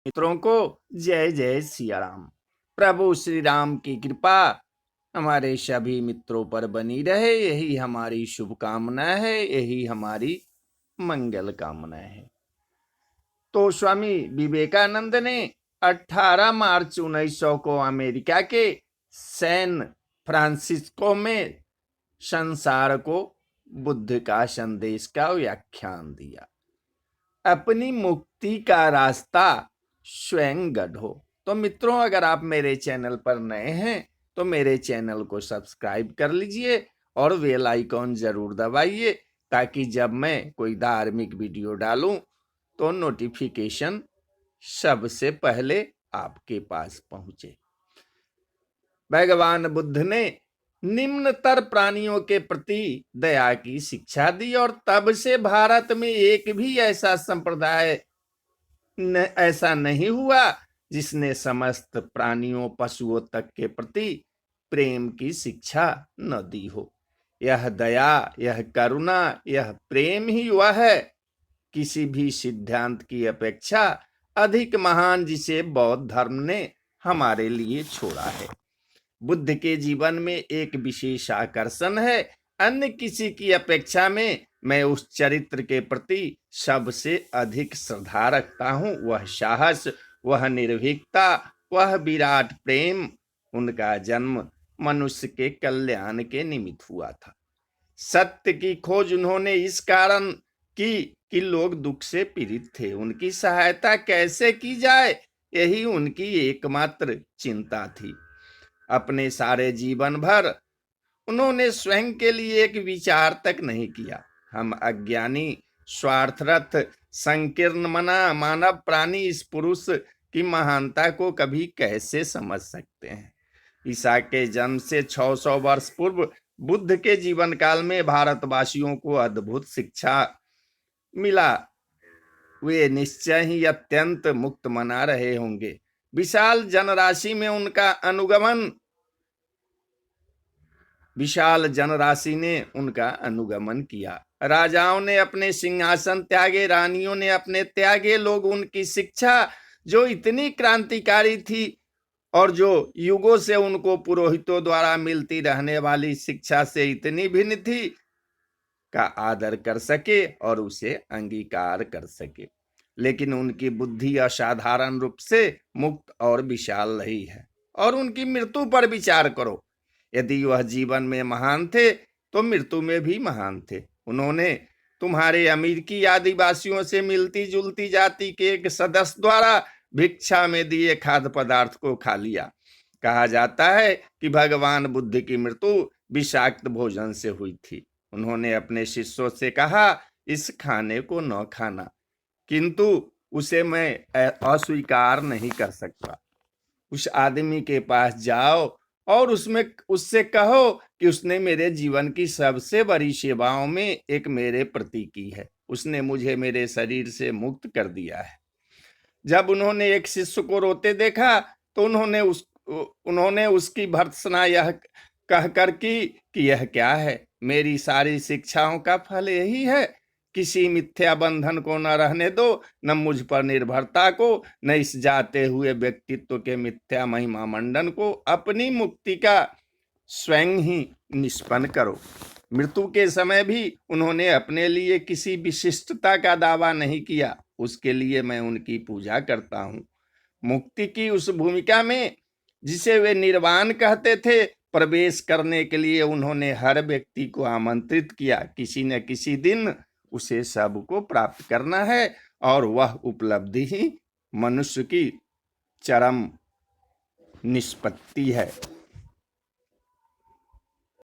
मित्रों को जय जय सिया राम। प्रभु श्री राम की कृपा हमारे सभी मित्रों पर बनी रहे, यही हमारी शुभकामना है, यही हमारी मंगल कामना है। तो स्वामी विवेकानंद ने 18 मार्च 1900 को अमेरिका के सैन फ्रांसिस्को में संसार को बुद्ध का संदेश का व्याख्यान दिया। अपनी मुक्ति का रास्ता स्वयं गढ़ो। तो मित्रों, अगर आप मेरे चैनल पर नए हैं तो मेरे चैनल को सब्सक्राइब कर लीजिए और बेल आइकॉन जरूर दबाइए, ताकि जब मैं कोई धार्मिक वीडियो डालूं तो नोटिफिकेशन सबसे पहले आपके पास पहुंचे। भगवान बुद्ध ने निम्नतर प्राणियों के प्रति दया की शिक्षा दी और तब से भारत में एक भी ऐसा संप्रदाय ऐसा नहीं हुआ जिसने समस्त प्राणियों पशुओं तक के प्रति प्रेम की शिक्षा न दी हो। यह दया, यह करुणा, यह प्रेम ही वह है किसी भी सिद्धांत की अपेक्षा अधिक महान जिसे बौद्ध धर्म ने हमारे लिए छोड़ा है। बुद्ध के जीवन में एक विशेष आकर्षण है। अन्य किसी की अपेक्षा में मैं उस चरित्र के प्रति सबसे अधिक श्रद्धा रखता हूं। वह साहस, वह निर्भीकता, वह विराट प्रेम। उनका जन्म मनुष्य के कल्याण के निमित्त हुआ था। सत्य की खोज उन्होंने इस कारण की कि लोग दुख से पीड़ित थे। उनकी सहायता कैसे की जाए, यही उनकी एकमात्र चिंता थी। अपने सारे जीवन भर उन्होंने स्वयं के लिए एक विचार तक नहीं किया। हम अज्ञानी, स्वार्थरत, संकीर्ण मना मानव प्राणी इस पुरुष की महानता को कभी कैसे समझ सकते हैं। ईसा के जन्म से 600 वर्ष पूर्व बुद्ध के जीवन काल में भारतवासियों को अद्भुत शिक्षा मिला। वे निश्चय ही अत्यंत मुक्त मना रहे होंगे। विशाल जनराशि ने उनका अनुगमन किया। राजाओं ने अपने सिंहासन त्यागे, रानियों ने अपने त्यागे। लोग उनकी शिक्षा जो इतनी क्रांतिकारी थी और जो युगों से उनको पुरोहितों द्वारा मिलती रहने वाली शिक्षा से इतनी भिन्न थी, का आदर कर सके और उसे अंगीकार कर सके। लेकिन उनकी बुद्धि असाधारण रूप से मुक्त और विशाल रही है। और उनकी मृत्यु पर विचार करो। यदि वह जीवन में महान थे तो मृत्यु में भी महान थे। उन्होंने तुम्हारे अमेरिकी आदिवासियों से मिलती जुलती जाति के एक सदस्य द्वारा भिक्षा में दिए खाद्य पदार्थ को खा लिया। कहा जाता है कि भगवान बुद्ध की मृत्यु विषाक्त भोजन से हुई थी। उन्होंने अपने शिष्यों से कहा, इस खाने को न खाना, किंतु उसे मैं अस्वीकार नहीं कर सकता। उस आदमी के पास जाओ और उससे कहो कि उसने मेरे जीवन की सबसे बड़ी सेवाओं में एक मेरे प्रति की है। उसने मुझे मेरे शरीर से मुक्त कर दिया है। जब उन्होंने एक शिष्य को रोते देखा तो उन्होंने उसकी भर्त्सना यह कहकर की कि यह क्या है, मेरी सारी शिक्षाओं का फल यही है। किसी मिथ्या बंधन को न रहने दो, न मुझ पर निर्भरता को, न इस जाते हुए व्यक्तित्व के मिथ्या महिमा मंडन को। अपनी मुक्ति का स्वयं ही निष्पन्न करो। मृत्यु के समय भी उन्होंने अपने लिए किसी विशिष्टता का दावा नहीं किया। उसके लिए मैं उनकी पूजा करता हूँ। मुक्ति की उस भूमिका में जिसे वे निर्वाण कहते थे, प्रवेश करने के लिए उन्होंने हर व्यक्ति को आमंत्रित किया। किसी न किसी दिन उसे सबको प्राप्त करना है और वह उपलब्धि ही मनुष्य की चरम निष्पत्ति है।